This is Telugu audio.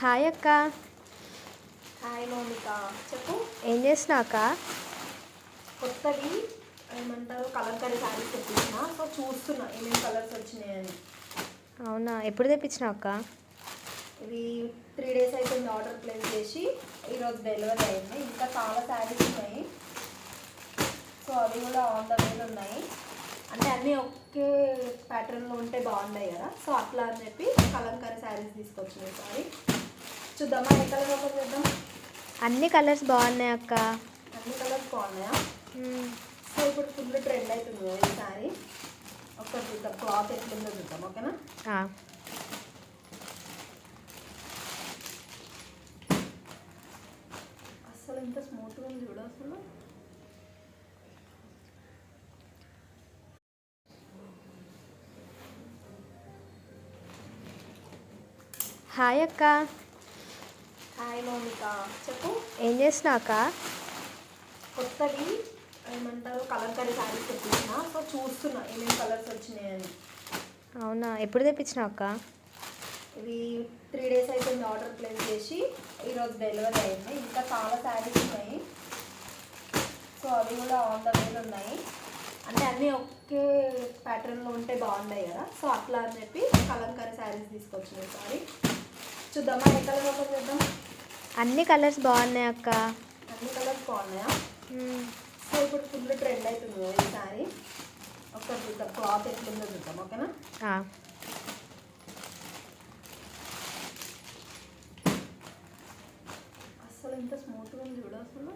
హాయ్ అక్క. హాయ్ మౌనిక, చెప్పు. ఏం చేస్తున్నావు అక్క? కొత్తవి ఏమంటారు కలంకారీ శారీస్ తెప్పించిన. సో చూస్తున్నా ఏమేమి కలర్స్ వచ్చినాయని. అవునా, ఎప్పుడు తెప్పించినావు అక్క? ఇవి 3 days అవుతుంది ఆర్డర్ ప్లేస్ చేసి. ఈరోజు డెలివరీ అయింది. ఇంకా చాలా శారీస్ ఉన్నాయి. సో అవి కూడా ఆన్ ద వేలో ఉన్నాయి. అంటే అన్నీ ఒకే ప్యాటర్న్లో ఉంటే బాగున్నాయి కదా, సో అట్లా అని చెప్పి కలంకారీ శారీస్ తీసుకొచ్చినాయి. సారీ చూద్దామా, ఏ కలర్ ఓపెన్ చేద్దాం. అన్ని కలర్స్ బాగున్నాయి అక్క. అన్ని కలర్స్ బాగున్నాయా? సో ఇప్పుడు ఫుల్ ట్రెండ్ అవుతుంది కదా ఈ శారీ. ఒకసారి చూద్దాం క్లాత్ ఎట్లుందో చూద్దాం, ఓకేనా? అసలు ఎంత స్మూత్గా ఉంది చూడ అసలు. హాయ్ అక్క. హాయ్ మౌనిక, చెప్పు. ఏం చేస్తున్నావు అక్క? కొత్తవి ఏమంటారు కలంకారీ శారీస్ తెప్పించిన. సో చూస్తున్నా ఏమేమి కలర్స్ వచ్చినాయని. అవునా, ఎప్పుడు తెప్పించినావు అక్క? ఇవి 3 days అవుతుంది ఆర్డర్ ప్లేస్ చేసి. ఈరోజు డెలివరీ అయింది. ఇంకా చాలా శారీస్ ఉన్నాయి. సో అవి కూడా ఆన్ ద వేలో ఉన్నాయి. అంటే అన్నీ ఒకే ప్యాటర్న్లో ఉంటే బాగున్నాయి కదా, సో అట్లా అని చెప్పి కలంకారీ శారీస్ తీసుకొచ్చినాయి. సారీ చూద్దామా, ఏ కలర్ ఓపెన్ చేద్దాం. అన్ని కలర్స్ బాగున్నాయి అక్క. అన్ని కలర్స్ బాగున్నాయా? సో ఇప్పుడు ఫుల్ ట్రెండ్ అవుతుంది కదా ఈ శారీ. ఒకసారి చూద్దాం క్లాత్ ఎట్లుందో చూద్దాం, ఓకేనా? అసలు ఎంత స్మూత్గా ఉంది చూడ అసలు.